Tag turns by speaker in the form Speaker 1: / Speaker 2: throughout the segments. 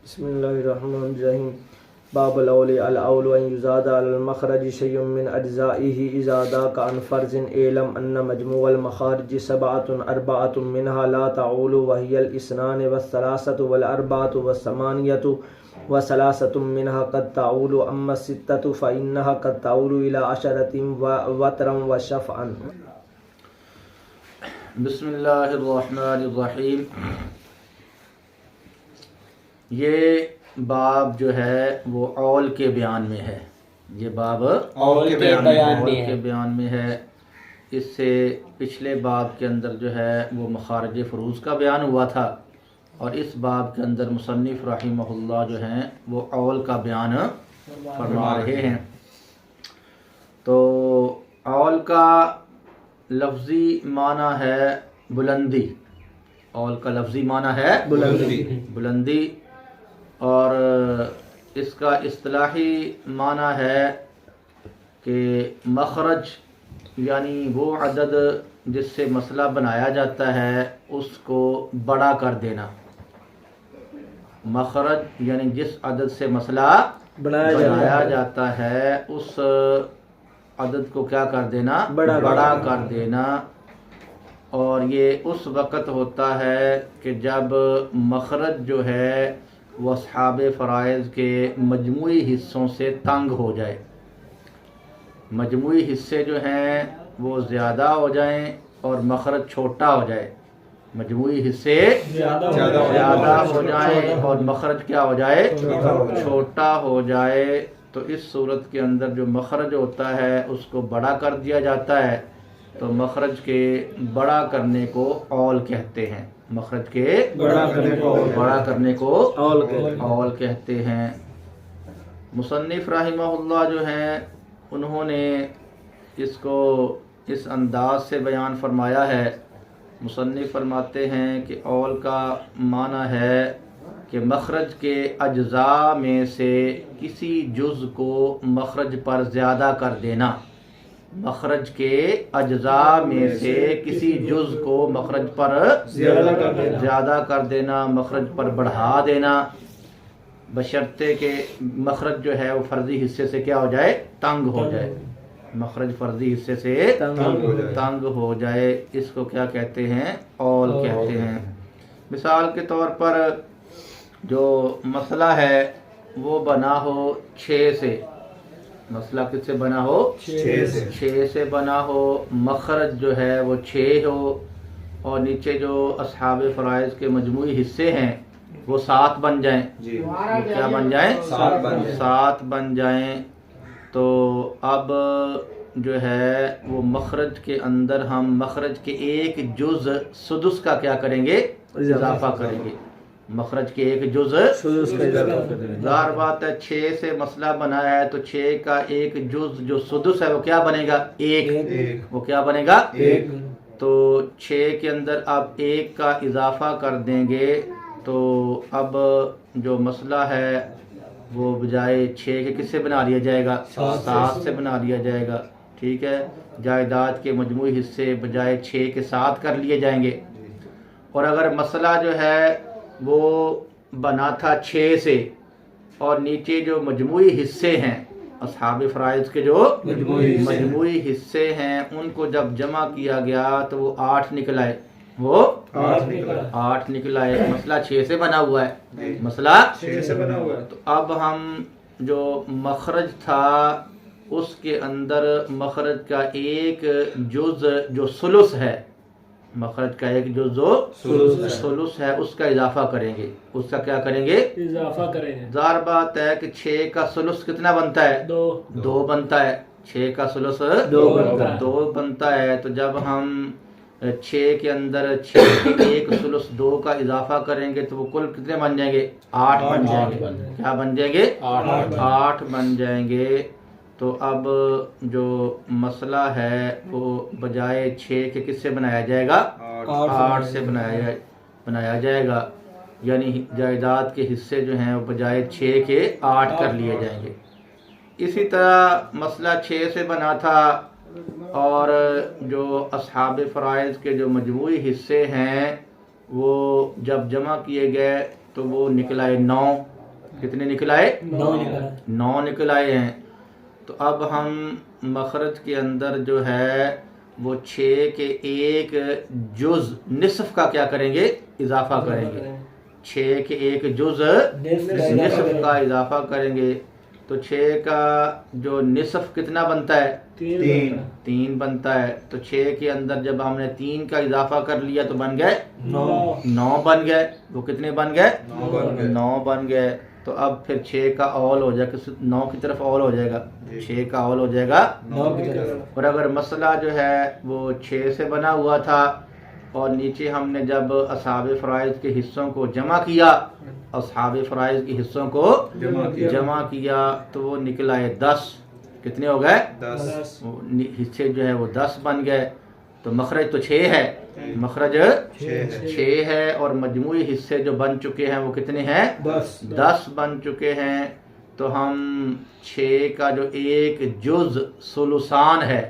Speaker 1: بسم اللہ الرحمن الرحیم. باب الاول ان یزاد علی المخرج شیء من اجزائه اذا ذاک عن فرض اعلم ان مجموع المخارج سبعة اربعة منها لا تعول وهي الاثنان والثلاثة والاربعة والثمانية وثلاثة منها قد تعول اما الستة فانها قد تعول الى عشرة وترا وشفعا.
Speaker 2: بسم اللہ الرحمن الرحیم. یہ باب جو ہے وہ اول کے بیان میں ہے. یہ باب اول کے بیان میں ہے. اس سے پچھلے باب کے اندر جو ہے وہ مخارج فروض کا بیان ہوا تھا، اور اس باب کے اندر مصنف رحمہ اللہ جو ہیں وہ اول کا بیان فرما رہے ہیں. تو اول کا لفظی معنی ہے بلندی. اول کا لفظی معنی ہے بلندی، اور اس کا اصطلاحی معنی ہے کہ مخرج یعنی وہ عدد جس سے مسئلہ بنایا جاتا ہے اس کو بڑا کر دینا. مخرج یعنی جس عدد سے مسئلہ بنایا جاتا ہے اس عدد کو کیا کر دینا؟ بڑا کر دینا. اور یہ اس وقت ہوتا ہے کہ جب مخرج جو ہے وہ اصحاب فرائض کے مجموعی حصوں سے تنگ ہو جائے. مجموعی حصے جو ہیں وہ زیادہ ہو جائیں اور مخرج چھوٹا ہو جائے. مجموعی حصے زیادہ ہو جائیں اور مخرج کیا ہو جائے؟ چھوٹا ہو جائے. تو اس صورت کے اندر جو مخرج ہوتا ہے اس کو بڑا کر دیا جاتا ہے. تو مخرج کے بڑا کرنے کو اول کہتے ہیں. مخرج کے بڑا کرنے کو اول کہتے ہیں. مصنف رحمہ اللہ جو ہیں انہوں نے اس کو اس انداز سے بیان فرمایا ہے. مصنف فرماتے ہیں کہ اول کا معنی ہے کہ مخرج کے اجزاء میں سے کسی جز کو مخرج پر زیادہ کر دینا. مخرج کے اجزاء میں سے کسی جز کو مخرج پر زیادہ کر دینا، مخرج پر بڑھا دینا، بشرطے کہ مخرج جو ہے وہ فرضی حصے سے کیا ہو جائے؟ تنگ ہو جائے. مخرج فرضی حصے سے تنگ ہو جائے. اس کو کیا کہتے ہیں؟ اول کہتے ہیں. مثال کے طور پر جو مسئلہ ہے وہ بنا ہو 6 سے. مسئلہ کس سے بنا ہو؟ 6 سے بنا ہو. مخرج جو ہے وہ 6 ہو اور نیچے جو اصحاب فرائض کے مجموعی حصے ہیں وہ 7 بن جائیں. کیا بن جائیں؟ 7 بن جائیں. تو اب جو ہے وہ مخرج کے اندر ہم مخرج کے ایک جز سدس کا کیا کریں گے؟ اضافہ کریں گے. مخرج کے ایک جز ظاہر بات ہے 6 سے مسئلہ بنا ہے تو 6 کا ایک جز جو سدس ہے وہ کیا بنے گا؟ 1. وہ کیا بنے گا؟ 1. تو 6 کے اندر آپ 1 کا اضافہ کر دیں گے تو اب جو مسئلہ ہے وہ بجائے 6 کے کس سے بنا لیا جائے گا؟ 7 سے بنا لیا جائے گا. ٹھیک ہے. جائیداد کے مجموعی حصے بجائے 6 کے 7 کر لیے جائیں گے. اور اگر مسئلہ جو ہے وہ بنا تھا 6 سے اور نیچے جو مجموعی حصے ہیں اصحاب فرائض کے جو مجموعی حصے ہیں ان کو جب جمع کیا گیا تو وہ 8 نکل آئے. وہ 8 نکل آئے. مسئلہ 6 سے بنا ہوا ہے. مسئلہ 6 سے بنا ہوا ہے. تو اب ہم جو مخرج تھا اس کے اندر مخرج کا ایک جز جو ثلث ہے، مخرج کا ایک جز جو ثلث ہے اس کا اضافہ کریں گے. اس کا کیا کریں گے؟ اضافہ کریں گے. ظاہر بات ہے کہ 6 کا ثلث کتنا بنتا ہے؟ 2 بنتا ہے. 6 کا ثلث 2 بنتا ہے. تو جب ہم 6 کے اندر 6 کے ایک ثلث 2 کا اضافہ کریں گے تو وہ کل کتنے بن جائیں گے؟ 8 بن جائیں گے. کیا بن جائیں گے؟ 8 بن جائیں گے. تو اب جو مسئلہ ہے وہ بجائے 6 کے کس سے بنایا جائے گا؟ 8 سے بنایا جائے گا. یعنی جائیداد کے حصے جو ہیں وہ بجائے 6 کے 8 کر لیے جائیں گے. اسی طرح مسئلہ 6 سے بنا تھا اور جو اصحاب فرائض کے جو مجموعی حصے ہیں وہ جب جمع کیے گئے تو وہ نکل آئے 9. کتنے نکل آئے؟ 9 نکل آئے ہیں. تو اب ہم مخرج کے اندر جو ہے وہ 6 کے ایک جز نصف کا کیا کریں گے؟ اضافہ کریں گے. 6 کے ایک جز نصف کا اضافہ کریں گے. تو 6 کا جو نصف کتنا بنتا ہے؟ 3 بنتا ہے. تو 6 کے اندر جب ہم نے 3 کا اضافہ کر لیا تو بن گئے 9 بن گئے. وہ کتنے بن گئے؟ 9 بن گئے. تو اب پھر 6 کا اول ہو جائے گا، 9 کی طرف اول ہو جائے گا، 6 کا اول ہو جائے گا 9 کی طرف. اور اگر مسئلہ جو ہے وہ 6 سے بنا ہوا تھا اور نیچے ہم نے جب اصحاب فرائض کے حصوں کو جمع کیا، اصحاب فرائض کے حصوں کو جمع کیا تو وہ نکل آئے 10. کتنے ہو گئے؟ 10. حصے جو ہے وہ 10 بن گئے. تو مخرج تو 6 ہے، مخرج 6 ہے، اور مجموعی حصے جو بن چکے ہیں وہ کتنے ہیں؟ 10 بن چکے ہیں. تو ہم 6 کا جو ایک جز ثلثان ہے،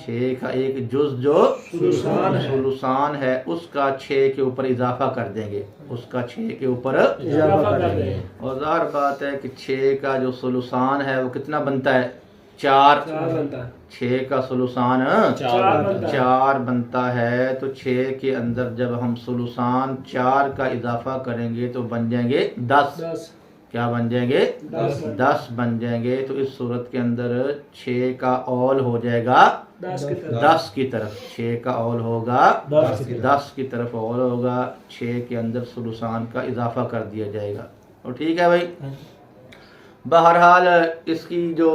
Speaker 2: 6 کا ایک جز جو ثلثان ہے اس کا 6 کے اوپر اضافہ کر دیں گے، اس کا 6 کے اوپر اضافہ کر دیں گے. اور ظاہر بات ہے کہ 6 کا جو ثلثان ہے وہ کتنا بنتا ہے؟ 4. 6 کا ثلثان 4 بنتا ہے. تو 6 کے اندر جب ہم ثلثان 4 کا اضافہ کریں گے تو بن جائیں گے 10. کیا بن جائیں گے؟ 10 بن جائیں گے. تو اس صورت کے اندر 6 کا اول ہو جائے گا 10 کی طرف. 6 کا اول ہوگا 10 کی طرف اول ہوگا. 6 کے اندر ثلثان کا اضافہ کر دیا جائے گا. اور ٹھیک ہے بھائی. بہرحال اس کی جو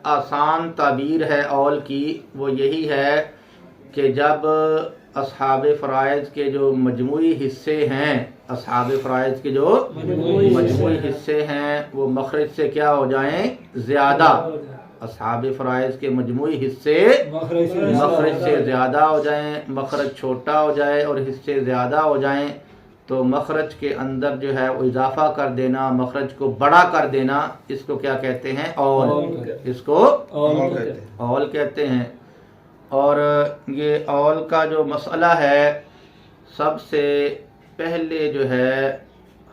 Speaker 2: آسان تعبیر ہے اول کی وہ یہی ہے کہ جب اصحاب فرائض کے جو مجموعی حصے ہیں، اصحاب فرائض کے جو مجموعی حصے ہیں وہ مخرج سے کیا ہو جائیں؟ زیادہ. اصحاب فرائض کے مجموعی حصے مخرج سے زیادہ ہو جائیں، مخرج چھوٹا ہو جائے اور حصے زیادہ ہو جائیں تو مخرج کے اندر جو ہے وہ اضافہ کر دینا، مخرج کو بڑا کر دینا، اس کو کیا کہتے ہیں؟ اول. اس کو اول کہتے ہیں. اور یہ اول کا جو مسئلہ ہے سب سے پہلے جو ہے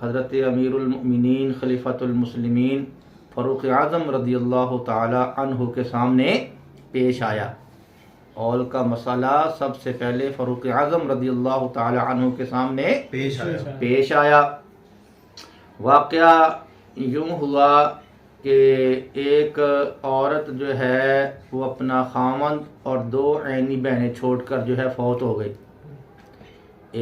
Speaker 2: حضرت امیر المؤمنین خلیفۃ المسلمین فاروق اعظم رضی اللہ تعالی عنہ کے سامنے پیش آیا. اول کا مسئلہ سب سے پہلے فاروق اعظم رضی اللہ تعالی عنہ کے سامنے پیش آیا. واقعہ یوں ہوا کہ ایک عورت جو ہے وہ اپنا خامند اور 2 عینی بہنیں چھوڑ کر جو ہے فوت ہو گئی.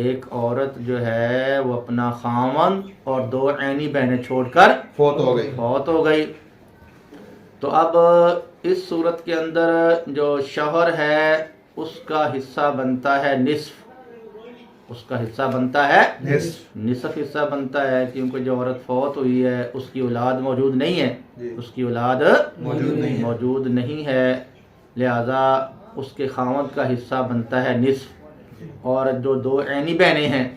Speaker 2: ایک عورت جو ہے وہ اپنا خامند اور 2 عینی بہنیں چھوڑ کر فوت ہو گئی. تو اب اس صورت کے اندر جو شوہر ہے اس کا حصہ بنتا ہے نصف. اس کا حصہ بنتا ہے نصف حصہ بنتا ہے، کیونکہ جو عورت فوت ہوئی ہے اس کی اولاد موجود نہیں ہے، اس کی اولاد موجود نہیں ہے، لہذا اس کے خاوند کا حصہ بنتا ہے نصف. اور جو 2 عینی بہنیں ہیں،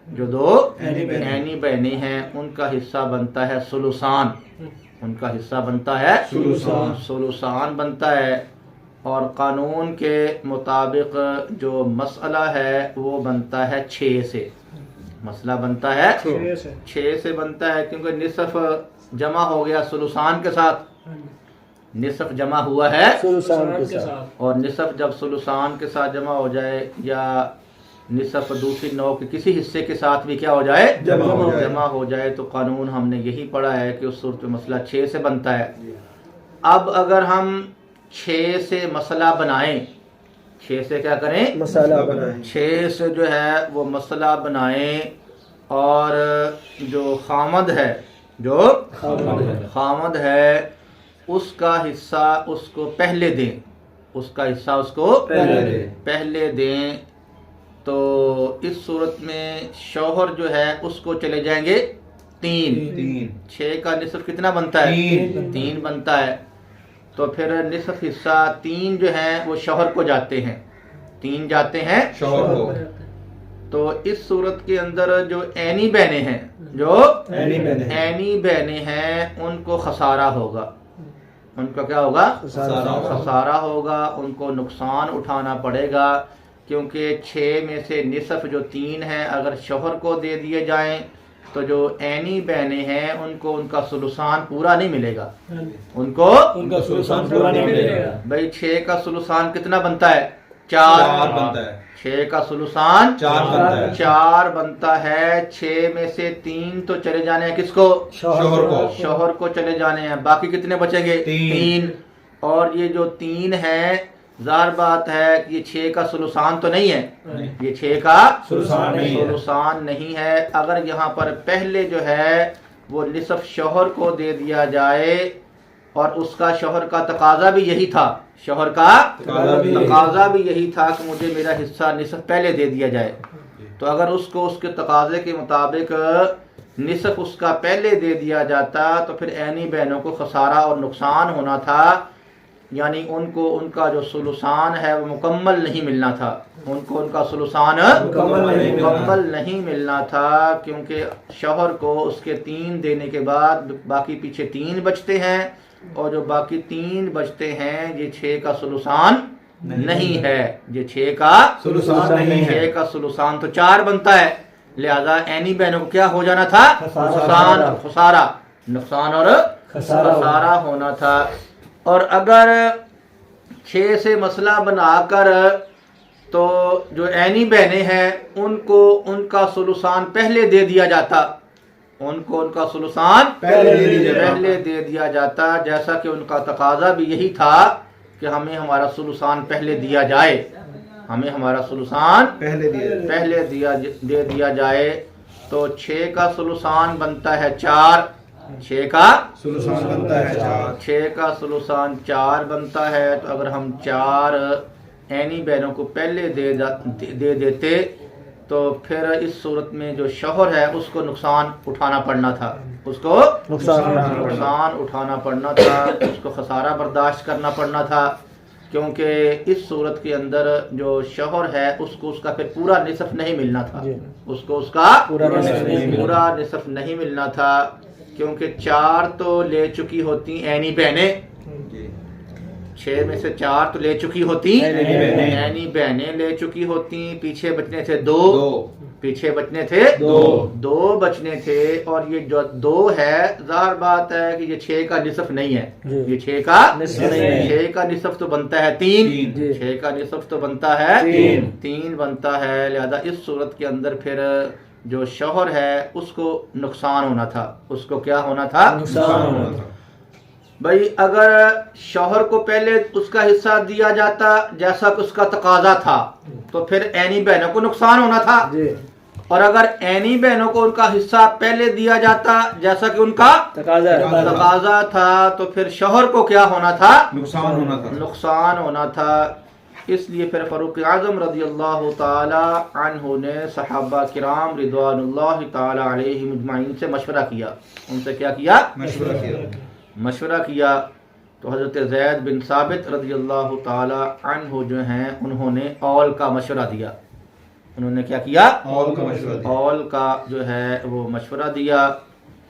Speaker 2: جو 2 عینی بہنیں ہیں ان کا حصہ بنتا ہے ثلثان. ان کا حصہ بنتا ہے ثلثان بنتا ہے. اور قانون کے مطابق جو مسئلہ ہے وہ بنتا ہے 6 سے. مسئلہ بنتا ہے 6 سے بنتا ہے، کیونکہ نصف جمع ہو گیا ثلثان کے ساتھ. نصف جمع ہوا ہے اور نصف جب ثلثان کے ساتھ جمع ہو جائے یا نصف دوسری نوع کے کسی حصے کے ساتھ بھی کیا ہو جائے؟ جمع ہو جائے. تو قانون ہم نے یہی پڑھا ہے کہ اس صورت میں مسئلہ 6 سے بنتا ہے. اب اگر ہم 6 سے مسئلہ بنائیں، 6 سے کیا کریں؟ مسئلہ بنائیں. 6 سے جو ہے وہ مسئلہ بنائیں اور جو خامد ہے، جو خامد ہے اس کا حصہ اس کو پہلے دیں، اس کا حصہ اس کو پہلے دیں. تو اس صورت میں شوہر جو ہے اس کو چلے جائیں گے 3. 6 کا نصف کتنا بنتا ہے؟ 3 بنتا ہے. تو پھر نصف حصہ 3 جو ہیں وہ شوہر کو جاتے ہیں، 3 جاتے ہیں شوہر کو. تو اس صورت کے اندر جو عینی بہنیں ہیں، جو عینی بہنیں ہیں ان کو خسارہ ہوگا. ان کا کیا ہوگا؟ خسارہ ہوگا. ان کو نقصان اٹھانا پڑے گا، کیونکہ 6 میں سے نصف جو 3 ہیں اگر شوہر کو دے دیے جائیں تو جو عینی بہنیں ہیں ان کو ان کا ثلثان پورا نہیں ملے گا، ان کو
Speaker 3: ان کا ثلثان پورا نہیں ملے گا۔
Speaker 2: بھائی 6 کا ثلثان کتنا بنتا ہے؟ 4
Speaker 4: بنتا ہے،
Speaker 2: 6 کا ثلثان
Speaker 4: 4 بنتا ہے،
Speaker 2: 4 بنتا ہے۔ 6 میں سے 3 تو چلے جانے ہیں کس کو؟
Speaker 4: شوہر کو،
Speaker 2: شوہر کو چلے جانے ہیں، باقی کتنے بچیں گے؟ 3۔ اور یہ جو 3 ہے ظاہر بات ہے کہ یہ 6 کا ثلثان تو نہیں ہے، یہ 6 کا
Speaker 3: ثلثان نہیں ہے۔
Speaker 2: ثلثان نہیں ہے۔ اگر یہاں پر پہلے جو ہے وہ نصف شوہر کو دے دیا جائے، اور اس کا شوہر کا تقاضا بھی یہی تھا، شوہر کا تقاضا بھی یہی تھا کہ مجھے میرا حصہ نصف پہلے دے دیا جائے، تو اگر اس کو اس کے تقاضے کے مطابق نصف اس کا پہلے دے دیا جاتا تو پھر عینی بہنوں کو خسارہ اور نقصان ہونا تھا، یعنی ان کو ان کا جو ثلثان ہے وہ مکمل نہیں ملنا تھا، ان کو ان کا ثلثان مکمل نہیں ملنا تھا، کیونکہ شوہر کو اس کے 3 دینے کے بعد باقی پیچھے 3 بچتے ہیں، اور جو باقی 3 بچتے ہیں یہ 6 کا ثلثان نہیں ہے، یہ 6 کا
Speaker 4: ثلثان نہیں ہے،
Speaker 2: 6 کا ثلثان تو 4 بنتا ہے، لہذا عینی بہنوں کو کیا ہو جانا تھا؟ نقصان اور خسارہ، نقصان اور خسارہ ہونا تھا۔ اور اگر 6 سے مسئلہ بنا کر تو جو عینی بہنیں ہیں ان کو ان کا ثلثان پہلے دے دیا جاتا، ان کو ان کا ثلثان پہلے دے دیا جاتا، جیسا کہ ان کا تقاضا بھی یہی تھا کہ ہمیں ہمارا ثلثان پہلے دیا جائے، ہمیں ہمارا ثلثان پہلے دے دیا جائے۔ تو 6 کا ثلثان بنتا ہے 4، 6 کا
Speaker 4: ثلثان بنتا ہے 4،
Speaker 2: 6 کا ثلثان 4 بنتا ہے، تو اگر ہم 4 عینی بہنوں کو پہلے دے دیتے تو پھر اس صورت میں جو شوہر ہے اس کو نقصان اٹھانا پڑنا تھا، اس کو نقصان اٹھانا پڑنا تھا، اس کو خسارہ برداشت کرنا پڑنا تھا، کیونکہ اس صورت کے اندر جو شوہر ہے اس کو اس کا پھر پورا نصف نہیں ملنا تھا، اس کو اس کا پورا نصف نہیں ملنا تھا، کیونکہ 4 تو لے چکی ہوتی عینی بہنیں، 6 میں سے 4 تو لے چکی ہوتی عینی بہنیں لے چکی ہوتی، پیچھے بچنے تھے 2، پیچھے بچنے تھے 2 بچنے تھے، اور یہ جو 2 ہے ظاہر بات ہے کہ یہ 6 کا نصف نہیں ہے، یہ 6 کا نصف تو بنتا ہے 3، 6 کا نصف تو بنتا ہے 3 بنتا ہے، لہذا اس صورت کے اندر پھر جو شوہر ہے اس کو نقصان ہونا تھا، اس کو کیا ہونا تھا؟
Speaker 4: نقصان ہونا تھا۔
Speaker 2: بھائی اگر شوہر کو پہلے اس کا حصہ دیا جاتا جیسا کہ اس کا تقاضا تھا تو پھر عینی بہنوں کو نقصان ہونا تھا، اور اگر عینی بہنوں کو ان کا حصہ پہلے دیا جاتا جیسا کہ ان کا تقاضا تھا تو پھر شوہر کو کیا ہونا تھا؟ نقصان ہونا تھا۔ اس لیے پھر فاروق اعظم رضی اللہ تعالی عنہ نے صحابہ کرام رضوان اللہ تعالی علیہم اجمعین سے مشورہ کیا، ان سے کیا کیا؟ مشورہ کیا۔ تو حضرت زید بن ثابت رضی اللہ تعالی عنہ جو ہیں انہوں نے اول کا مشورہ دیا، انہوں نے کیا کیا؟ اول کا جو ہے وہ مشورہ دیا۔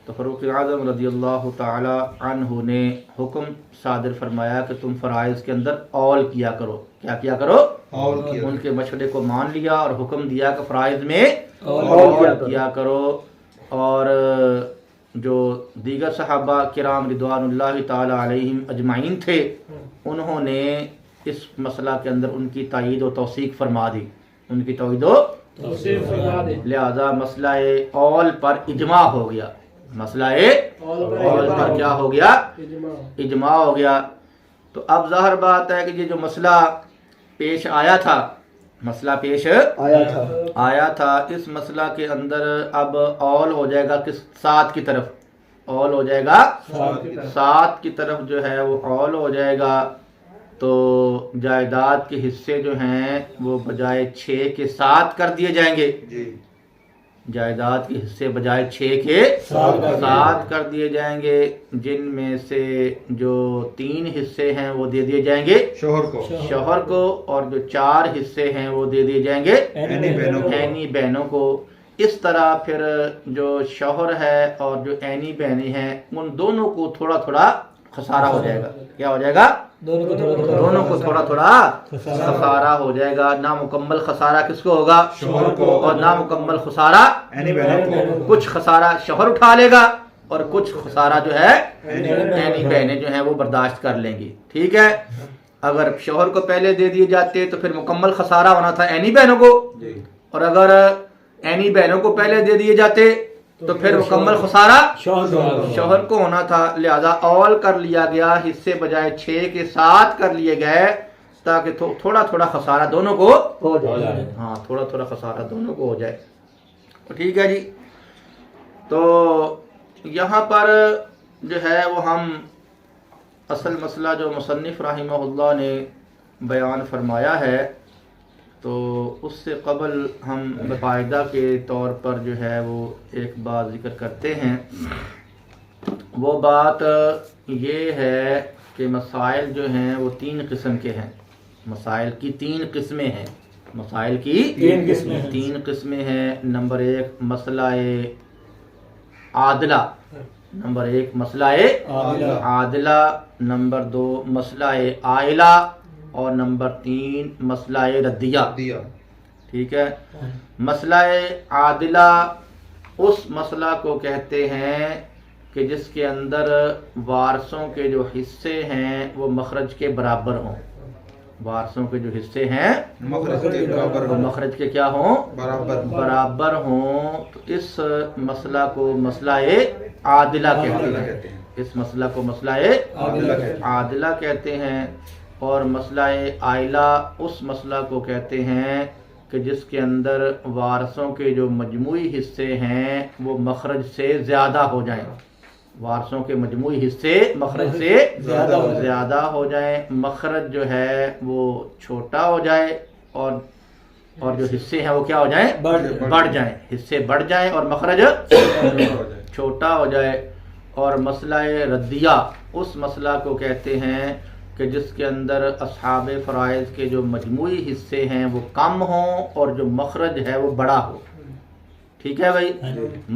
Speaker 2: تو فاروق اعظم رضی اللہ تعالی عنہ نے حکم صادر فرمایا کہ تم فرائض کے اندر اول کیا کرو، کیا کیا کرو؟ ان کے مشورے کو مان لیا اور حکم دیا کہ فرائض میں اول کیا کرو۔ اور جو دیگر صحابہ کرام رضوان اللہ تعالی علیہم اجمعین تھے انہوں نے اس مسئلہ کے اندر ان کی تائید و توثیق فرما دی، ان کی تائید و لہذا مسئلہ اول پر اجماع ہو گیا، مسئلہ اول پر کیا ہو گیا؟ اجماع ہو گیا۔ تو اب ظاہر بات ہے کہ یہ جو مسئلہ پیش آیا تھا، مسئلہ پیش آیا تھا، اس مسئلہ کے اندر اب اول ہو جائے گا کس؟ 7 کی طرف، اول ہو جائے گا 7 کی طرف جو ہے وہ اول ہو جائے گا۔ تو جائیداد کے حصے جو ہیں وہ بجائے 6 کے 7 کر دیے جائیں گے، جائیداد کے حصے بجائے 6 کے 7 کر دیے جائیں گے، جن میں سے جو 3 حصے ہیں وہ دے دیے جائیں گے شوہر کو، اور جو 4 حصے ہیں وہ دے دیے جائیں گے عینی بہنوں کو۔ اس طرح پھر جو شوہر ہے اور جو عینی بہنیں ہیں ان دونوں کو تھوڑا تھوڑا خسارہ ہو جائے گا، کیا ہو جائے گا؟ دونوں کو تھوڑا تھوڑا خسارہ ہو جائے گا. نامکمل خسارہ کس کو ہوگا؟
Speaker 4: شوہر کو.
Speaker 2: اور نامکمل خسارہ
Speaker 4: اینی بہنوں کو.
Speaker 2: کچھ خسارہ شوہر اٹھا لے گا اور کچھ خسارہ جو ہے اینی بہنیں جو ہیں وہ برداشت کر لیں گی. ٹھیک ہے. اگر شوہر کو پہلے دے دیے جاتے تو پھر مکمل خسارہ ہونا تھا اینی بہنوں کو, اور اگر اینی بہنوں کو پہلے دے دیے جاتے تو پھر مکمل خسارہ شوہر کو ہونا تھا. لہذا اول کر لیا گیا, حصے بجائے 6 کے 7 کر لیے گئے تاکہ تھوڑا تھوڑا خسارہ دونوں کو
Speaker 1: ہو جائے.
Speaker 2: ہاں تھوڑا تھوڑا خسارہ دونوں کو ہو جائے. ٹھیک ہے جی. تو یہاں پر جو ہے وہ ہم اصل مسئلہ جو مصنف رحمہ اللہ نے بیان فرمایا ہے تو اس سے قبل ہم قاعدہ کے طور پر جو ہے وہ ایک بات ذکر کرتے ہیں. وہ بات یہ ہے کہ مسائل جو ہیں وہ 3 قسم کے ہیں. مسائل کی 3 قسمیں ہیں. مسائل کی 3 قسمیں ہیں. نمبر 1 مسئلہ عادلہ, نمبر 1 مسئلہ عادلہ, نمبر 2 مسئلہ عائلہ, اور نمبر 3 مسئلہ ردیہ. ٹھیک ہے. مسئلہ عادلہ اس مسئلہ کو کہتے ہیں کہ جس کے اندر وارثوں کے جو حصے ہیں وہ مخرج کے برابر ہوں. وارثوں کے جو حصے ہیں
Speaker 4: مخرج کے برابر
Speaker 2: وہ مخرج کے کیا ہوں؟ برابر ہوں. تو اس مسئلہ کو مسئلہ عادلہ کہتے ہیں. اس مسئلہ کو مسئلہ عادلہ کہتے ہیں. اور مسئلہ عائلہ اس مسئلہ کو کہتے ہیں کہ جس کے اندر وارثوں کے جو مجموعی حصے ہیں وہ مخرج سے زیادہ ہو جائیں. وارثوں کے مجموعی حصے مخرج سے زیادہ ہو جائیں. مخرج جو ہے وہ چھوٹا ہو جائے اور جو حصے ہیں وہ کیا ہو جائیں؟ بڑھ جائیں. حصے بڑھ جائیں اور مخرج چھوٹا ہو جائے. اور مسئلہ ردیہ اس مسئلہ کو کہتے ہیں کہ جس کے اندر اصحاب فرائض کے جو مجموعی حصے ہیں وہ کم ہوں اور جو مخرج ہے وہ بڑا ہو. ٹھیک ہے بھائی.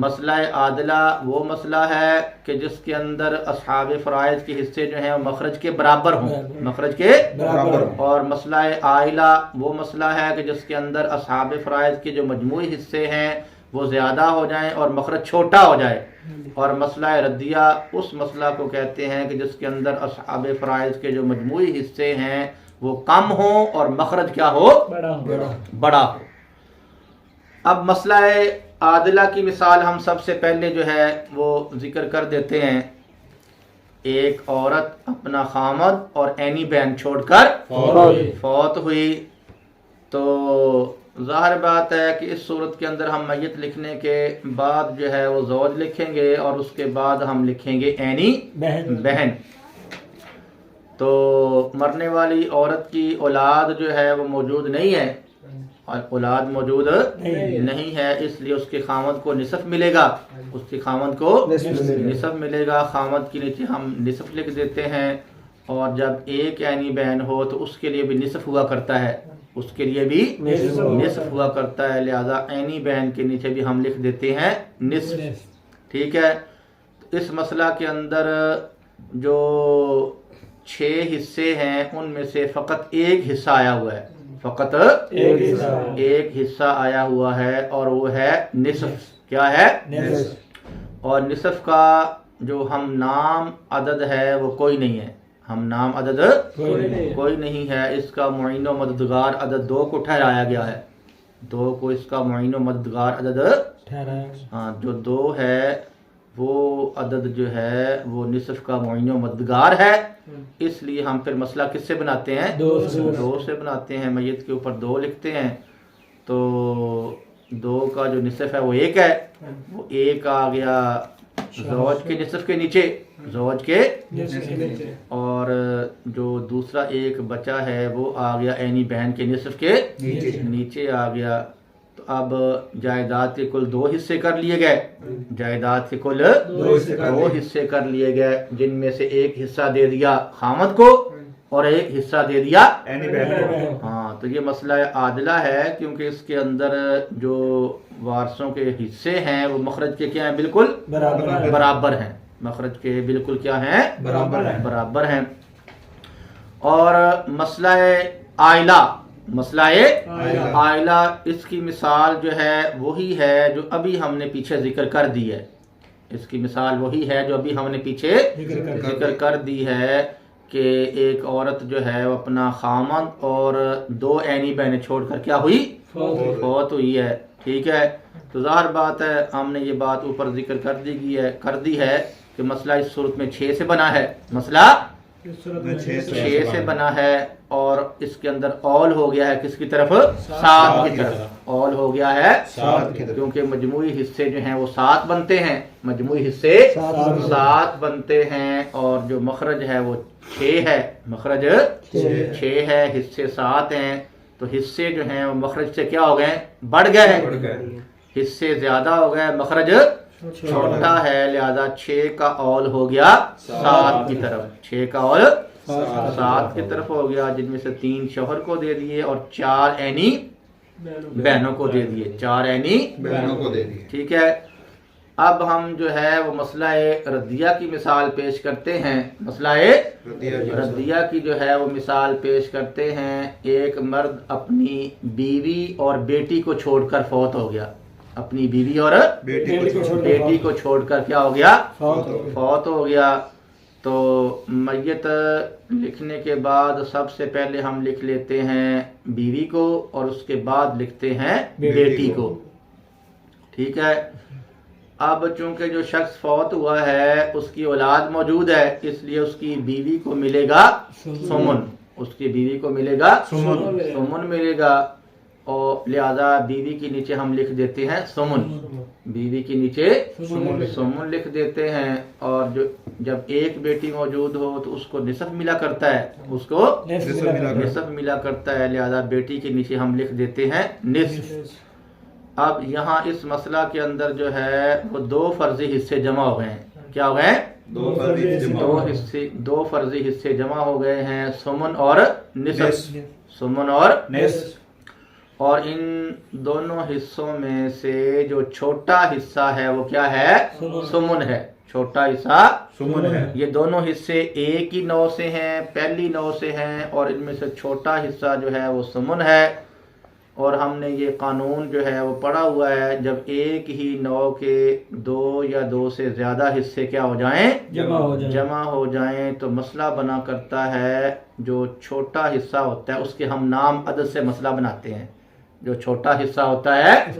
Speaker 2: مسئلہ عادلہ وہ مسئلہ ہے کہ جس کے اندر اصحاب فرائض کے حصے جو ہیں وہ مخرج کے برابر ہوں, مخرج کے برابر. اور مسئلہ عائلہ وہ مسئلہ ہے کہ جس کے اندر اصحاب فرائض کے جو مجموعی حصے ہیں وہ زیادہ ہو جائیں اور مخرج چھوٹا ہو جائے. اور مسئلہ ردیہ اس مسئلہ کو کہتے ہیں کہ جس کے اندر اصحاب فرائض کے جو مجموعی حصے ہیں وہ کم ہوں اور مخرج کیا ہو؟ بڑا ہو. اب مسئلہ عادلہ کی مثال ہم سب سے پہلے جو ہے وہ ذکر کر دیتے ہیں. ایک عورت اپنا خامد اور اینی بہن چھوڑ کر فوت ہوئی تو ظاہر بات ہے کہ اس صورت کے اندر ہم میت لکھنے کے بعد جو ہے وہ زوج لکھیں گے اور اس کے بعد ہم لکھیں گے اینی بہن. تو مرنے والی عورت کی اولاد جو ہے وہ موجود نہیں ہے, اور اولاد موجود نہیں ہے, اس لیے اس کے خامد کو نصف ملے گا. اس کے خامد کو نصف ملے گا. خامد کے نیچے ہم نصف لکھ دیتے ہیں. اور جب ایک اینی بہن ہو تو اس کے لیے بھی نصف ہوا کرتا ہے, اس کے لیے بھی نصف ہوا کرتا ہے. لہذا اینی بہن کے نیچے بھی ہم لکھ دیتے ہیں نصف. ٹھیک ہے. اس مسئلہ کے اندر جو 6 حصے ہیں ان میں سے فقط ایک حصہ آیا ہوا ہے. فقط ایک حصہ آیا ہوا ہے اور وہ ہے نصف. کیا ہے؟ نصف. اور نصف کا جو ہم نام عدد ہے وہ کوئی نہیں ہے. ہم نام عدد کوئی نہیں ہے. اس کا معین و مددگار عدد 2 کو ٹھہرایا گیا ہے. 2 کو اس کا معین و مددگار عدد ہاں جو 2 ہے وہ عدد جو ہے وہ نصف کا معین و مددگار ہے. اس لیے ہم پھر مسئلہ کس سے بناتے ہیں؟ 2 سے بناتے ہیں. میت کے اوپر 2 لکھتے ہیں تو 2 کا جو نصف ہے وہ 1 ہے. وہ 1 آ گیا زوج کے نصف کے نیچے, زوج کے, اور جو دوسرا 1 بچا ہے وہ آ گیا اینی بہن کے نصف کے نیچے آ گیا. تو اب جائیداد کے کل 2 حصے کر لیے گئے. جائیداد کے کل 2 حصے کر لیے گئے جن میں سے ایک حصہ دے دیا خامد کو اور ایک حصہ دے دیا اینی بہن. ہاں تو یہ مسئلہ عادلہ ہے کیونکہ اس کے اندر جو وارثوں کے حصے ہیں وہ مخرج کے کیا ہیں؟ بالکل برابر ہیں. مخرج کے بالکل کیا ہیں؟ برابر ہیں. اور مسئلہ آئلہ اس کی مثال جو ہے وہی ہے جو ابھی ہم نے پیچھے ذکر کر دی ہے. اس کی مثال وہی ہے جو ابھی ہم نے پیچھے ذکر کر دی ہے کہ ایک عورت جو ہے وہ اپنا خامند اور 2 عینی بہنیں چھوڑ کر کیا ہوئی؟ فوت ہوئی ہے. ٹھیک ہے. تو ظاہر بات ہے ہم نے یہ بات اوپر ذکر کر دی ہے کہ مسئلہ اس صورت میں 6 سے بنا ہے. مسئلہ 6 سے بنا ہے اور اس کے اندر اول ہو گیا ہے کس کی طرف؟ 7 کی طرف. اول ہو گیا ہے 7 کی طرف کیونکہ مجموعی حصے جو ہیں وہ 7 بنتے ہیں. مجموعی حصے 7 بنتے ہیں اور جو مخرج ہے وہ 6 ہے. مخرج 6 ہے، حصے 7 ہیں. تو حصے جو ہیں وہ مخرج سے کیا ہو گئے؟ بڑھ گئے ہیں. حصے زیادہ ہو گئے، مخرج چھوٹا ہے، لہذا 6 کا اول ہو گیا 7 کی طرف. 6 کا اول 7 کی طرف ہو گیا، جن میں سے 3 شوہر کو دے دیے اور 4 عینی بہنوں کو دے دیے. 4 عینی
Speaker 4: بہنوں کو دے دیے.
Speaker 2: ٹھیک ہے. اب ہم جو ہے وہ مسئلہ ردیہ کی مثال پیش کرتے ہیں. مسئلہ ردیہ کی جو ہے وہ مثال پیش کرتے ہیں. ایک مرد اپنی بیوی اور بیٹی کو چھوڑ کر فوت ہو گیا. اپنی بیوی اور بیٹی کو چھوڑ کر کیا ہو گیا؟ فوت ہو گیا. تو میت لکھنے کے بعد سب سے پہلے ہم لکھ لیتے ہیں بیوی کو اور اس کے بعد لکھتے ہیں بیٹی کو. ٹھیک ہے. اب چونکہ جو شخص فوت ہوا ہے اس کی اولاد موجود ہے، اس لیے اس کی بیوی کو ملے گا سمن. اس کی بیوی کو ملے گا سمن ملے گا، اور لہذا بیوی کے نیچے ہم لکھ دیتے ہیں سمن. بیوی کے نیچے سمن لکھ دیتے ہیں. اور جب ایک بیٹی موجود ہو تو اس کو نصف ملا کرتا ہے، اس کو نصف ملا کرتا ہے، لہذا بیٹی کے نیچے ہم لکھ دیتے ہیں نصف. اب یہاں اس مسئلہ کے اندر جو ہے وہ 2 فرضی حصے جمع ہو گئے ہیں. کیا ہو گئے؟ 2 فرضی حصے جمع ہو گئے ہیں، سمن اور نصف. سمن اور نصف. اور ان دونوں حصوں میں سے جو چھوٹا حصہ ہے وہ کیا ہے؟ سمن ہے. چھوٹا حصہ سمن ہے. یہ دونوں حصے ایک ہی نوع سے ہیں، پہلی نوع سے ہیں، اور ان میں سے چھوٹا حصہ جو ہے وہ سمن ہے. اور ہم نے یہ قانون جو ہے وہ پڑھا ہوا ہے، جب ایک ہی نوع کے 2 یا 2 سے زیادہ حصے کیا ہو جائیں؟ جمع ہو جائیں تو مسئلہ بنا کرتا ہے. جو چھوٹا حصہ ہوتا ہے اس کے ہم نام عدد سے مسئلہ بناتے ہیں. جو چھوٹا حصہ ہوتا ہے اس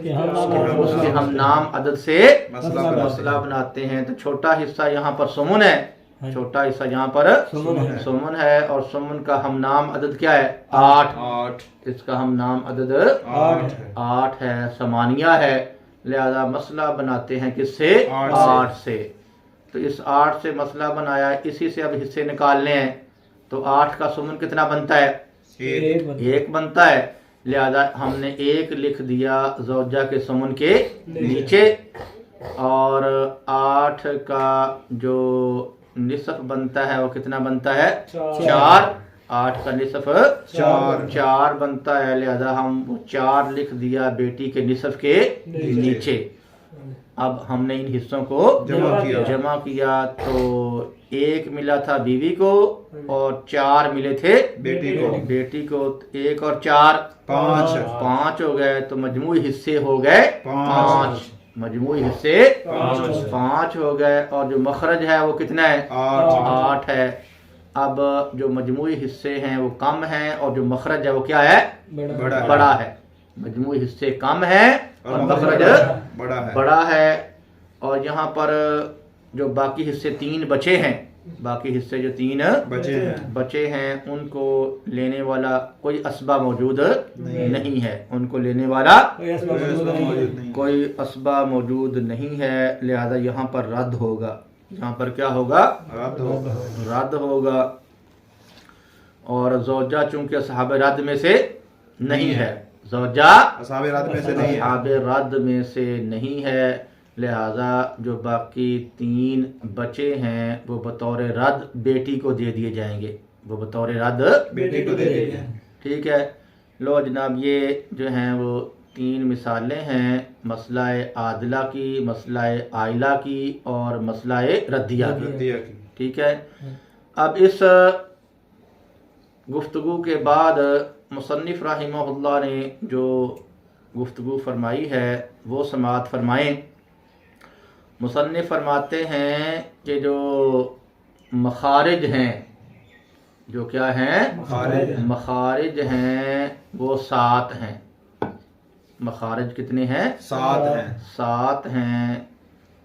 Speaker 2: کے ہم نام عدد سے مسئلہ بناتے ہیں. تو چھوٹا حصہ یہاں پر سمن ہے. چھوٹا حصہ یہاں پر سمن ہے، اور سمن کا ہم نام عدد کیا ہے؟ 8. اس کا ہم نام عدد 8 ہے، ثمانیہ ہے. لہذا مسئلہ بناتے ہیں کس سے؟ 8 سے. تو اس 8 سے مسئلہ بنایا، اسی سے اب حصے نکالنے ہیں. تو 8 کا سمن کتنا بنتا ہے؟ 1 بنتا ہے. لہذا ہم نے 1 لکھ دیا زوجہ کے سمن کے نیچے، اور 8 کا جو نصف بنتا ہے وہ کتنا بنتا ہے؟ 4. 8 کا نصف 4 بنتا ہے. لہذا ہم وہ 4 لکھ دیا بیٹی کے نصف کے نیچے. اب ہم نے ان حصوں کو جمع کیا تو 1 ملا تھا بیوی کو اور 4 ملے تھے بیٹی کو. 1 اور 4 5 ہو گئے. تو مجموعی حصے ہو گئے 5. مجموعی حصے 5 ہو گئے. اور جو مخرج ہے وہ کتنا ہے؟ 8 ہے. اب جو مجموعی حصے ہیں وہ کم ہیں اور جو مخرج ہے وہ کیا ہے؟ بڑا ہے. مجموعی حصے کم ہیں اور مخرج بڑا ہے. اور یہاں پر جو باقی حصے 3 بچے ہیں، باقی حصے جو 3 بچے ہیں ان کو لینے والا کوئی اسبہ موجود نہیں ہے. ان کو لینے والا کوئی اسبہ موجود نہیں ہے. لہذا یہاں پر رد ہوگا. یہاں پر کیا ہوگا؟ رد ہوگا. اور زوجہ چونکہ اصحاب رد میں سے نہیں ہے، زوجہ اصحاب رد میں سے نہیں ہے. لہذا جو باقی 3 بچے ہیں وہ بطور رد بیٹی کو دے دیے جائیں گے. وہ بطور رد بیٹی کو دے دیے جائیں گے. ٹھیک ہے. لو جناب، یہ جو ہیں وہ 3 مثالیں ہیں، مسئلہ عادلہ کی، مسئلہ عائلہ کی اور مسئلہ ردیہ کی. ٹھیک ہے. اب اس گفتگو کے بعد مصنف رحمہ نے جو گفتگو فرمائی ہے وہ سماعت فرمائیں۔ مصنف فرماتے ہیں کہ جو مخارج ہیں، جو کیا ہیں؟ مخارج ہیں وہ 7 ہیں۔ مخارج کتنے ہیں؟
Speaker 4: 7 ہیں۔
Speaker 2: 7 ہیں۔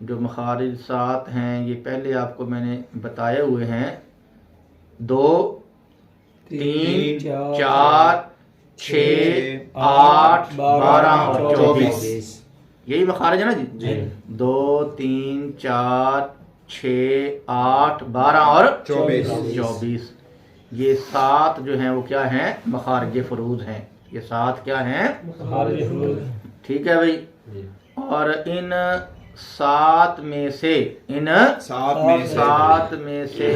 Speaker 2: جو مخارج 7 ہیں یہ پہلے آپ کو میں نے بتائے ہوئے ہیں، 2 3 4 6 8 12 اور 24، یہی مخارج ہے نا جی؟ 2 3 4 6 8 12 اور 24، یہ 7 جو ہیں وہ کیا ہیں؟ مخارج فروض ہیں۔ یہ 7 کیا ہیں؟ ٹھیک ہے بھائی۔ اور ان 7 میں سے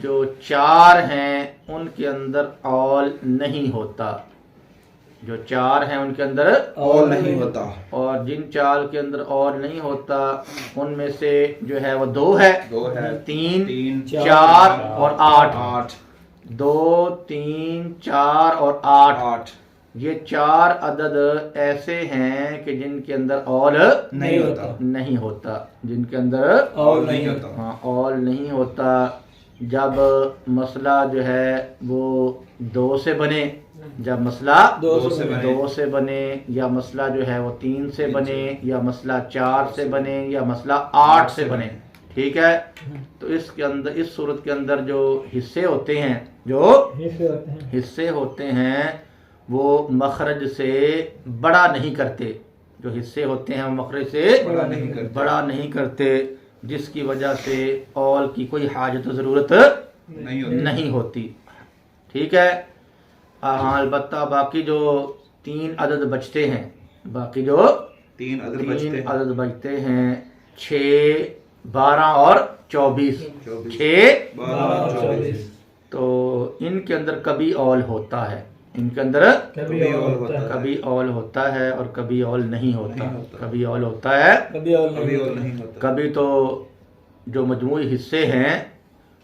Speaker 2: جو 4 ہیں ان کے اندر اول نہیں ہوتا، جو 4 ہیں ان کے اندر
Speaker 4: اول نہیں ہوتا،
Speaker 2: اور جن 4 کے اندر اول نہیں ہوتا ان میں سے جو ہے وہ 2 ہے، 3 4 اور 8، 2 3 4 اور 8، یہ 4 عدد ایسے ہیں کہ جن کے اندر اول نہیں ہوتا، جن کے اندر
Speaker 4: اول نہیں ہوتا۔
Speaker 2: ہاں اول نہیں ہوتا۔ جب مسئلہ جو ہے وہ 2 سے بنے، جب مسئلہ 2 سے بنے، یا مسئلہ جو ہے وہ 3 سے بنے، یا مسئلہ 4 سے بنے، یا مسئلہ 8 سے بنے، ٹھیک ہے، تو اس کے اندر، اس صورت کے اندر جو حصے ہوتے ہیں، جو حصے ہوتے ہیں وہ مخرج سے بڑا نہیں کرتے، جو حصے ہوتے ہیں وہ مخرج سے بڑا نہیں کرتے، جس کی وجہ سے اول کی کوئی حاجت و ضرورت نہیں ہوتی، ٹھیک ہے۔ ہاں البتہ باقی جو 3 عدد بچتے ہیں، باقی جو 3 عدد بچتے ہیں، 6 12 اور 24، 6 12 24، تو ان کے اندر کبھی اول ہوتا ہے، ان کے اندر کبھی اول ہوتا ہے اور کبھی اول نہیں ہوتا، کبھی اول ہوتا ہے کبھی تو جو مجموعی حصے ہیں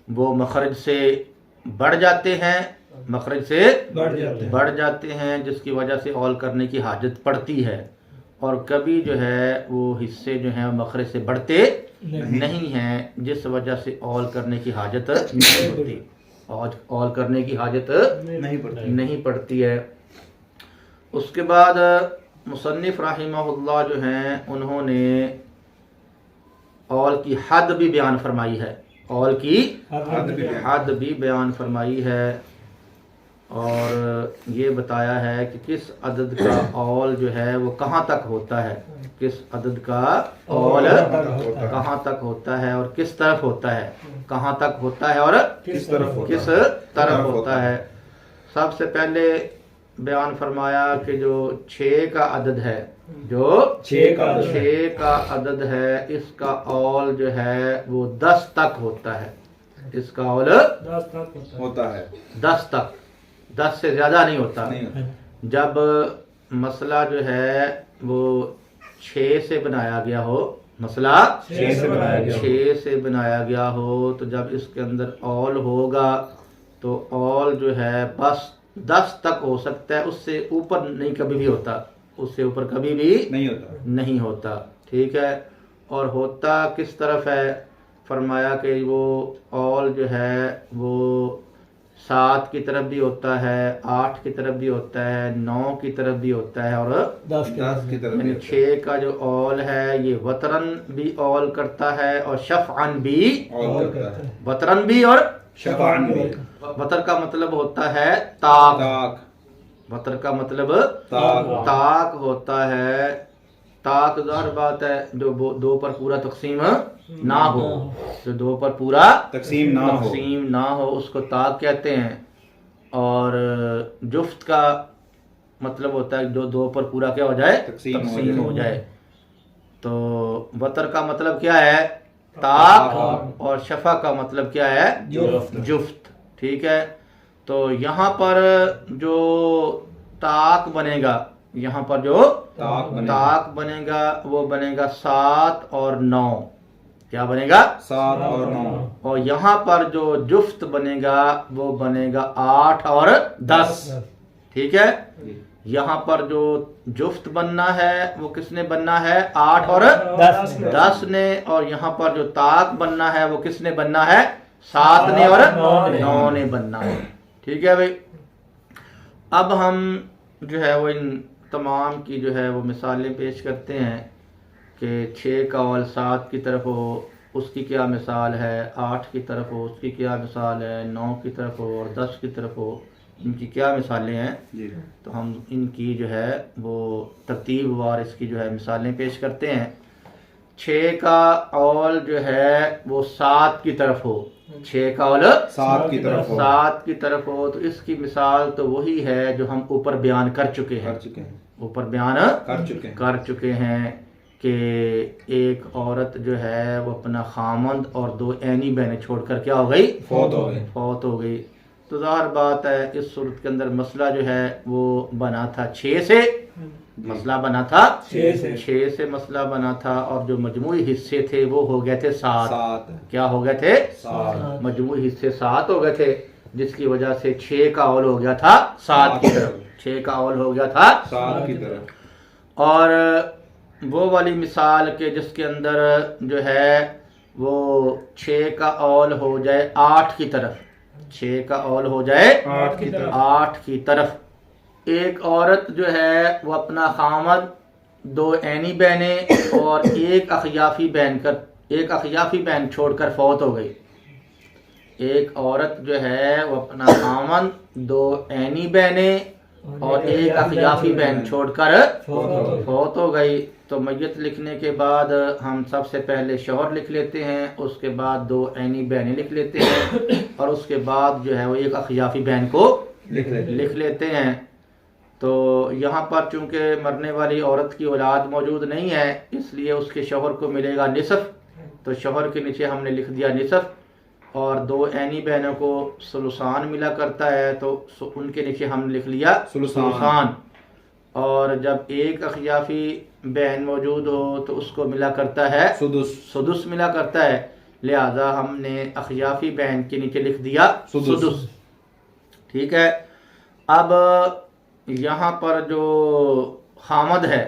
Speaker 2: وہ مخرج سے بڑھ جاتے ہیں، مخرج سے بڑھ جاتے ہیں، جس کی وجہ سے اول کرنے کی حاجت پڑتی ہے، اور کبھی جو ہے وہ حصے جو ہیں مخرج سے بڑھتے نہیں ہیں، جس وجہ سے اول کرنے کی حاجت نہیں ہوتی، اول کرنے کی حاجت نہیں پڑتی ہے۔ اس کے بعد مصنف رحمہ اللہ جو ہیں انہوں نے اول کی حد بھی بیان فرمائی ہے، اول کی حد بھی بیان فرمائی ہے، اور یہ بتایا ہے کہ کس عدد کا اول جو ہے وہ کہاں تک ہوتا ہے، کس عدد کا اول کہاں تک ہوتا ہے اور کس طرف ہوتا ہے، کہاں تک ہوتا ہے اور کس طرف ہوتا ہے۔ سب سے پہلے بیان فرمایا کہ جو 6 کا عدد ہے، جو 6 کا عدد ہے، اس کا اول جو ہے وہ 10 تک ہوتا ہے، اس کا اول
Speaker 4: ہوتا ہے
Speaker 2: 10 تک، 10 سے زیادہ نہیں ہوتا۔ جب مسئلہ جو ہے وہ 6 سے بنایا گیا ہو، مسئلہ 6 سے بنایا گیا ہو، تو جب اس کے اندر اول ہوگا تو اول جو ہے بس 10 تک ہو سکتا ہے، اس سے اوپر نہیں کبھی بھی ہوتا، اس سے اوپر کبھی بھی نہیں ہوتا، ٹھیک ہے۔ اور ہوتا کس طرف ہے؟ فرمایا کہ وہ اول جو ہے وہ 7 کی طرف بھی ہوتا ہے، 8 کی طرف بھی ہوتا ہے، 9 کی طرف بھی ہوتا ہے، اور 10
Speaker 4: کی طرف
Speaker 2: یعنی 6 کا جو اول ہے یہ وترن بھی اول کرتا ہے اور شفعن بھی وترن بھی اور
Speaker 4: شفعن بھی۔
Speaker 2: وتر کا مطلب ہوتا ہے طاق، وتر کا مطلب طاق ہوتا ہے، طاق ظاہر بات ہے جو 2 پر پورا تقسیم نہ ہو، جو 2 پر پورا تقسیم نہ ہو اس کو طاق کہتے ہیں، اور جفت کا مطلب ہوتا ہے جو 2 پر پورا کیا ہو جائے، تقسیم ہو جائے۔ تو وتر کا مطلب کیا ہے؟ طاق، اور شفع کا مطلب کیا ہے؟ جفت، ٹھیک ہے۔ تو یہاں پر جو طاق بنے گا، یہاں پر جو طاق بنے گا وہ بنے گا 7 اور 9، کیا بنے گا؟
Speaker 4: 7 اور 9.
Speaker 2: اور یہاں پر جو جفت بنے گا وہ بنے گا 8 اور 10. ٹھیک ہے، یہاں پر جو جفت بننا ہے وہ کس نے بننا ہے؟ 8 اور 10 نے. اور یہاں پر جو طاق بننا ہے وہ کس نے بننا ہے؟ 7 نے اور 9 نے بننا ہے. ٹھیک ہے بھائی. اب ہم جو ہے وہ ان تمام کی جو ہے وہ مثالیں پیش کرتے ہیں کہ 6 کا اول 7 کی طرف ہو اس کی کیا مثال ہے، 8 کی طرف ہو اس کی کیا مثال ہے، 9 کی طرف ہو اور 10 کی طرف ہو ان کی کیا مثالیں ہیں.
Speaker 4: جی.
Speaker 2: تو ہم ان کی جو ہے وہ ترتیب وار اس کی جو ہے مثالیں پیش کرتے ہیں. 6 کا اول جو ہے وہ 7 کی طرف ہو، 6 کا اول
Speaker 4: 7 کی طرف ہو.
Speaker 2: 7 کی طرف ہو تو اس کی مثال تو وہی ہے جو ہم اوپر بیان کر چکے ہیں. اوپر بیان کر چکے ہیں کہ ایک عورت جو ہے وہ اپنا خامند اور 2 عینی بہنیں چھوڑ کر کیا ہو گئی؟ فوت ہو گئی. تو ظاہر بات ہے اس صورت کے اندر مسئلہ جو ہے وہ بنا تھا 6 سے. مسئلہ بنا تھا 6 سے مسئلہ بنا تھا اور جو مجموعی حصے تھے وہ ہو گئے تھے 7. کیا ہو گئے تھے؟ 7. مجموعی حصے 7 ہو گئے تھے جس کی وجہ سے 6 کا اول ہو گیا تھا 7 کی طرف. 6 کا اول ہو گیا تھا
Speaker 4: 7 کی طرف.
Speaker 2: اور وہ والی مثال کے جس کے اندر جو ہے وہ 6 کا اول ہو جائے 8 کی طرف. 6 کا اول ہو جائے 8 کی طرف. ایک عورت جو ہے وہ اپنا خامد 2 عینی بہنیں اور ایک اخیافی بہن چھوڑ کر فوت ہو گئی. ایک عورت جو ہے وہ اپنا خامد 2 عینی بہنیں اور ایک اخیافی بہن چھوڑ کر فوت ہو گئی. تو میت لکھنے کے بعد ہم سب سے پہلے شوہر لکھ لیتے ہیں، اس کے بعد 2 عینی بہنیں لکھ لیتے ہیں اور اس کے بعد جو ہے وہ ایک اخیافی بہن کو لکھ لیتے ہیں. تو یہاں پر چونکہ مرنے والی عورت کی اولاد موجود نہیں ہے اس لیے اس کے شوہر کو ملے گا نصف. تو شوہر کے نیچے ہم نے لکھ دیا نصف اور 2 عینی بہنوں کو ثلثان ملا کرتا ہے تو ان کے نیچے ہم نے لکھ لیا ثلثان. اور جب ایک اخیافی بہن موجود ہو تو اس کو ملا کرتا ہے سدس ملا کرتا ہے، لہذا ہم نے اخیافی بہن کے نیچے لکھ دیا سدس. ٹھیک ہے. اب یہاں پر جو خامد ہے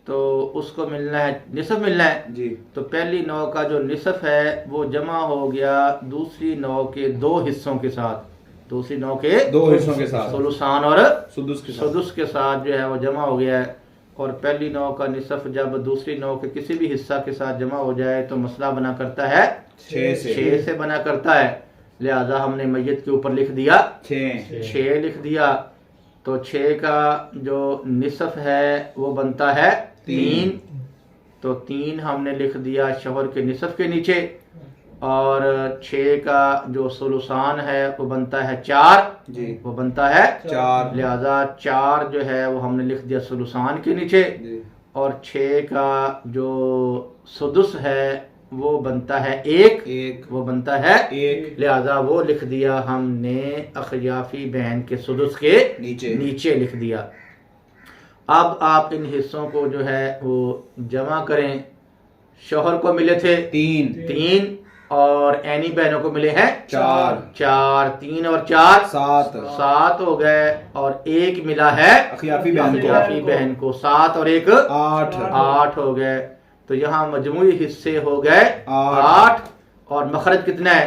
Speaker 2: تو اس کو ملنا ہے نصف ملنا ہے
Speaker 4: جی.
Speaker 2: تو پہلی نوع کا جو نصف ہے وہ جمع ہو گیا دوسری نوع کے 2 حصوں کے ساتھ. دوسری نوع کے
Speaker 4: 2 حصوں کے ساتھ
Speaker 2: ثلثان اور
Speaker 4: سدس
Speaker 2: کے ساتھ جو ہے وہ جمع ہو گیا ہے. اور پہلی نوع کا نصف جب دوسری نوع کے کسی بھی حصہ کے ساتھ جمع ہو جائے تو مسئلہ بنا کرتا ہے 6 سے بنا کرتا ہے. لہذا ہم نے میت کے اوپر لکھ دیا 6 لکھ دیا. تو 6 کا جو نصف ہے وہ بنتا ہے 3. تو 3 ہم نے لکھ دیا شوہر کے نصف کے نیچے. اور 6 کا جو ثلثان ہے وہ بنتا ہے 4
Speaker 4: جی.
Speaker 2: وہ بنتا ہے
Speaker 4: 4.
Speaker 2: لہذا 4 جو ہے وہ ہم نے لکھ دیا ثلثان کے نیچے
Speaker 4: جی.
Speaker 2: اور 6 کا جو سدس ہے وہ بنتا ہے 1 وہ بنتا ہے 1 لہذا وہ لکھ دیا ہم نے اخیافی بہن کے سدس کے نیچے لکھ دیا. اب آپ ان حصوں کو جو ہے وہ جمع کریں. شوہر کو ملے تھے 3 اور عینی بہنوں کو ملے ہیں 4 3 اور 4 7 ہو گئے اور 1 ملا ہے اخیافی بہن کو 7 اور 1 8 ہو گئے. تو یہاں مجموعی حصے ہو گئے 8 اور مخرج کتنا ہے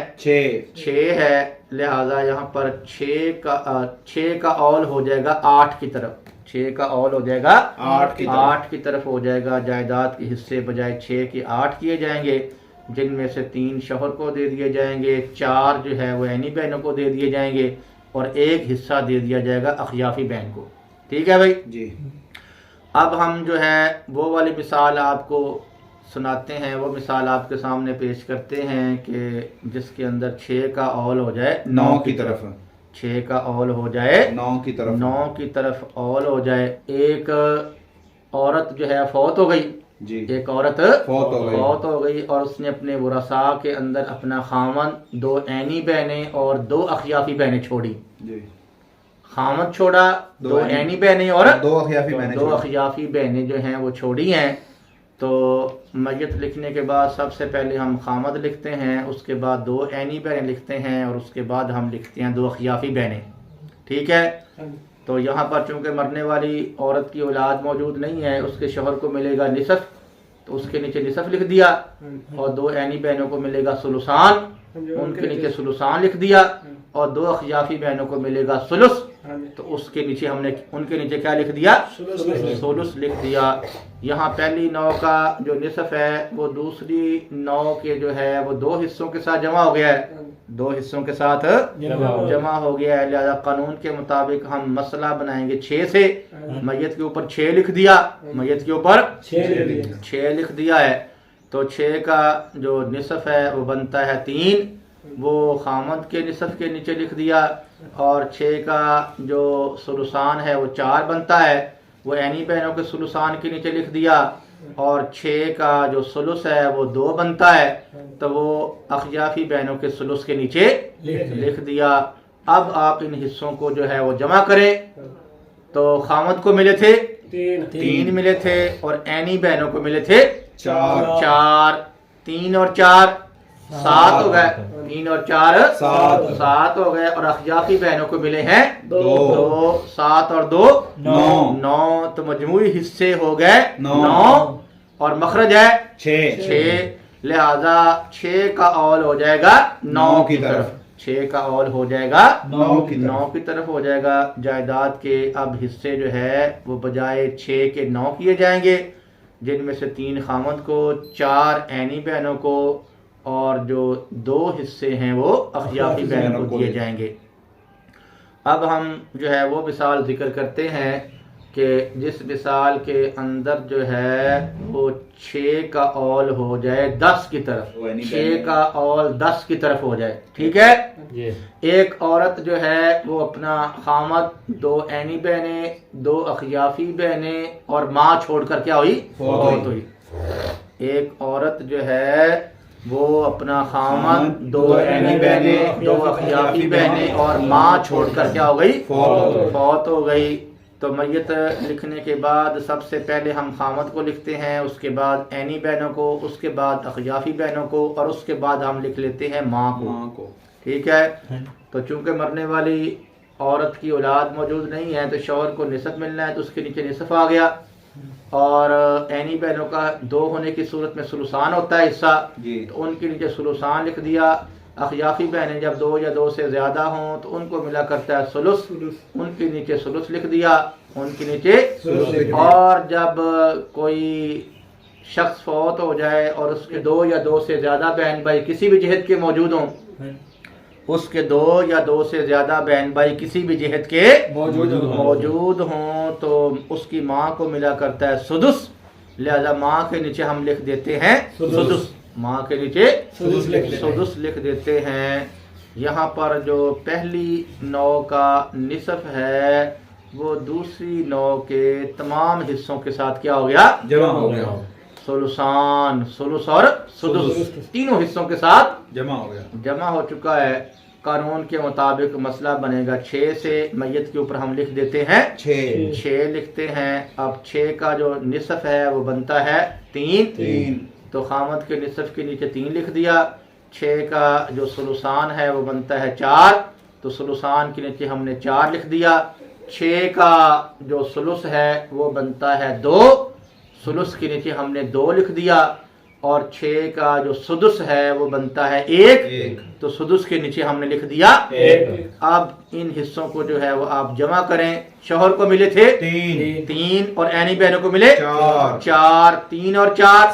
Speaker 2: 6 ہے. لہذا یہاں پر 6 کا اول ہو جائے گا 8 کی طرف. 6 کا اول ہو جائے گا 8 کی طرف ہو جائے گا. جائیداد کے حصے بجائے 6 کے 8 کیے جائیں گے جن میں سے 3 شوہر کو دے دیے جائیں گے، 4 جو ہے وہ عینی بہنوں کو دے دیے جائیں گے اور 1 حصہ دے دیا جائے گا اخیافی بہن کو. ٹھیک ہے بھائی
Speaker 4: جی.
Speaker 2: اب ہم جو ہے وہ والی مثال آپ کو سناتے ہیں. وہ مثال آپ کے سامنے پیش کرتے ہیں کہ جس کے اندر 6 کا اول ہو جائے
Speaker 4: 9 کی طرف
Speaker 2: 6 کا اول ہو جائے
Speaker 4: 9
Speaker 2: کی طرف اول ہو جائے. ایک عورت جو ہے فوت ہو گئی
Speaker 4: جی.
Speaker 2: ایک عورت فوت ہو گئی اور اس نے اپنے ورثاء کے اندر اپنا خامند 2 عینی بہنیں اور 2 اخیافی بہنیں چھوڑی
Speaker 4: جی.
Speaker 2: خامند چھوڑا 2 عینی بہنیں اور
Speaker 4: 2 اخیافی
Speaker 2: اخیافی بہنیں جو ہیں وہ چھوڑی ہیں. تو میت لکھنے کے بعد سب سے پہلے ہم خامد لکھتے ہیں، اس کے بعد 2 عینی بہنیں لکھتے ہیں، اور اس کے بعد ہم لکھتے ہیں 2 اخیافی بہنیں. ٹھیک ہے. تو یہاں پر چونکہ مرنے والی عورت کی اولاد موجود نہیں ہے، اس کے شوہر کو ملے گا نصف، تو اس کے نیچے نصف لکھ دیا، اور 2 عینی بہنوں کو ملے گا ثلثان، ان کے نیچے ثلثان لکھ دیا، اور 2 اخیافی بہنوں کو ملے گا ثلث، تو اس کے نیچے ہم نے ان کے نیچے کیا لکھ دیا؟ ثلث لکھ دیا. یہاں پہلی نو کا جو نصف ہے وہ دوسری نو کے جو ہے وہ 2 حصوں کے ساتھ جمع ہو گیا ہے، 2 حصوں کے ساتھ جمع ہو گیا ہے. لہذا قانون کے مطابق ہم مسئلہ بنائیں گے 6 سے. میت کے اوپر 6 لکھ دیا، میت کے اوپر 6 لکھ دیا ہے. تو 6 کا جو نصف ہے وہ بنتا ہے 3، وہ خامد کے نصف کے نیچے لکھ دیا، اور 6 کا جو ثلثان ہے وہ 4 بنتا ہے، وہ عینی بہنوں کے ثلثان کے نیچے لکھ دیا، اور 6 کا جو ثلث ہے وہ 2 بنتا ہے، تو وہ اخیافی بہنوں کے ثلث کے نیچے لکھ دیا. اب آپ ان حصوں کو جو ہے وہ جمع کریں. تو خامد کو ملے تھے 3 ملے تھے، اور عینی بہنوں کو ملے تھے 4. 3 اور 4 7 ہو گئے، 3 اور 4 7 ہو گئے، اور اخیافی بہنوں کو ملے ہیں 2. 7 اور 2 9. تو مجموعی حصے ہو گئے 9، اور مخرج ہے 6. لہذا 6 کا اول ہو جائے گا 9 کی طرف، 6 کا اول ہو جائے گا 9 کی طرف ہو جائے گا. جائیداد کے اب حصے جو ہے وہ بجائے 6 کے 9 کیے جائیں گے، جن میں سے 3 خامد کو، 4 عینی بہنوں کو، اور جو 2 حصے ہیں وہ اخیافی بہنوں کو دیے جائیں گے. اب ہم جو ہے وہ مثال ذکر کرتے ہیں کہ جس مثال کے اندر جو ہے وہ 6 کا اول ہو جائے 10 کی طرف، 6 کا اول 10 کی طرف ہو جائے. ٹھیک ہے. ایک عورت جو ہے وہ اپنا خامد، 2 عینی بہنیں، 2 اخیافی بہنیں، اور ماں چھوڑ کر کیا ہوئی؟ فوت ہوئی. ایک عورت جو ہے وہ اپنا خامد، 2 عینی بہنیں، 2 اخیافی بہنیں، اور ماں چھوڑ کر کیا ہو گئی؟ فوت ہو گئی. تو میت لکھنے کے بعد سب سے پہلے ہم خامد کو لکھتے ہیں، اس کے بعد عینی بہنوں کو، اس کے بعد اخیافی بہنوں کو، اور اس کے بعد ہم لکھ لیتے ہیں ماں کو. ٹھیک ہے. تو چونکہ مرنے والی عورت کی اولاد موجود نہیں ہے تو شوہر کو نصف ملنا ہے، تو اس کے نیچے نصف آ گیا، اور عینی بہنوں کا 2 ہونے کی صورت میں ثلثان ہوتا ہے حصہ، تو ان کے نیچے ثلثان لکھ دیا. اخیافی بہنیں جب 2 یا 2 سے زیادہ ہوں تو ان کو ملا کرتا ہے ثلث، ان کے نیچے ثلث لکھ دیا، ان کے نیچے. اور جب کوئی شخص فوت ہو جائے اور اس کے 2 یا 2 سے زیادہ بہن بھائی کسی بھی جہت کے موجود ہوں، اس کے 2 یا 2 سے زیادہ بہن بھائی کسی بھی جہت کے موجود ہوں، تو اس کی ماں کو ملا کرتا ہے سدس. لہذا ماں کے نیچے ہم لکھ دیتے ہیں سدس، ماں کے نیچے سدس لکھ دیتے ہیں. یہاں پر جو پہلی نو کا نصف ہے وہ دوسری نو کے تمام حصوں کے ساتھ کیا ہو گیا؟ جمع ہو گیا. ثلثان، ثلث اور سدس تینوں حصوں کے ساتھ جمع ہو چکا ہے. قانون کے مطابق مسئلہ بنے گا 6 سے. میت کے اوپر ہم لکھ دیتے ہیں 6 لکھتے ہیں. اب 6 کا جو نصف ہے وہ بنتا ہے 3، تو خامد کے نصف کے نیچے 3 لکھ دیا. 6 کا جو ثلثان ہے وہ بنتا ہے 4، تو ثلثان کے نیچے ہم نے 4 لکھ دیا. 6 کا جو ثلث ہے وہ بنتا ہے 2، ثلث کے نیچے ہم نے 2 لکھ دیا. اور 6 کا جو سدس ہے وہ بنتا ہے 1، تو سدس کے نیچے ہم نے لکھ دیا 1. اب ان حصوں کو جو ہے وہ آپ جمع کریں. شوہر کو ملے تھے 3، اور عینی بہنوں کو ملے 4. 3 اور 4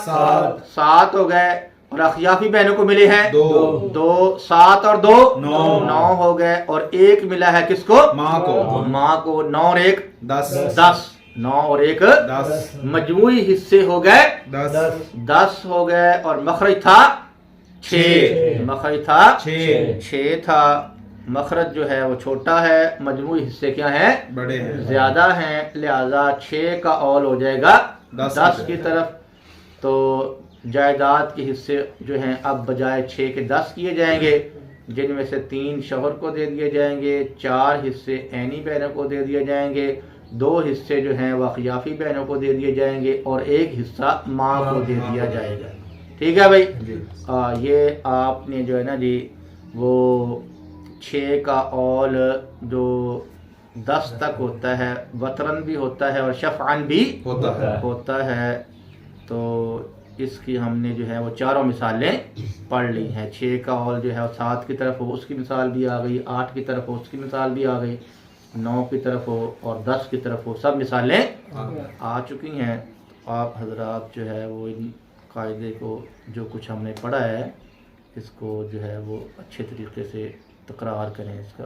Speaker 2: 7 ہو گئے، اور اخیافی بہنوں کو ملے ہیں 2. 7 اور 2 9 ہو گئے، اور 1 ملا ہے کس کو؟ ماں کو. 9 اور 1 10. 9 اور 1 10. مجموعی حصے ہو گئے 10 ہو گئے، اور مخرج تھا 6. مخرج تھا 6 تھا. مخرج جو ہے وہ چھوٹا ہے، مجموعی حصے کیا ہیں؟ بڑے ہیں، زیادہ ہیں. لہذا 6 کا اول ہو جائے گا 10 کی طرف. تو جائیداد کے حصے جو ہیں اب بجائے 6 کے 10 کیے جائیں گے، جن میں سے 3 شوہر کو دے دیے جائیں گے، 4 حصے عینی بہنوں کو دے دیے جائیں گے، دو حصے جو ہیں وہ اخیافی بہنوں کو دے دیے جائیں گے اور ایک حصہ ماں کو دے دیا جائے گا. ٹھیک ہے بھائی. یہ آپ نے جو ہے نا جی وہ 6 کا اول جو 10 تک ہوتا ہے وطرن بھی ہوتا ہے اور شفعن بھی ہوتا ہے. تو اس کی ہم نے جو ہے وہ چاروں مثالیں پڑھ لی ہیں. 6 کا اول جو ہے وہ 7 کی طرف ہو اس کی مثال بھی آ گئی, 8 کی طرف ہو اس کی مثال بھی آ گئی, 9 کی طرف ہو اور 10 کی طرف ہو, سب مثالیں آ چکی ہیں. آپ حضرات جو ہے وہ ان قاعدے کو جو کچھ ہم نے پڑھا ہے اس کو جو ہے وہ اچھے طریقے سے تکرار کریں اس کا.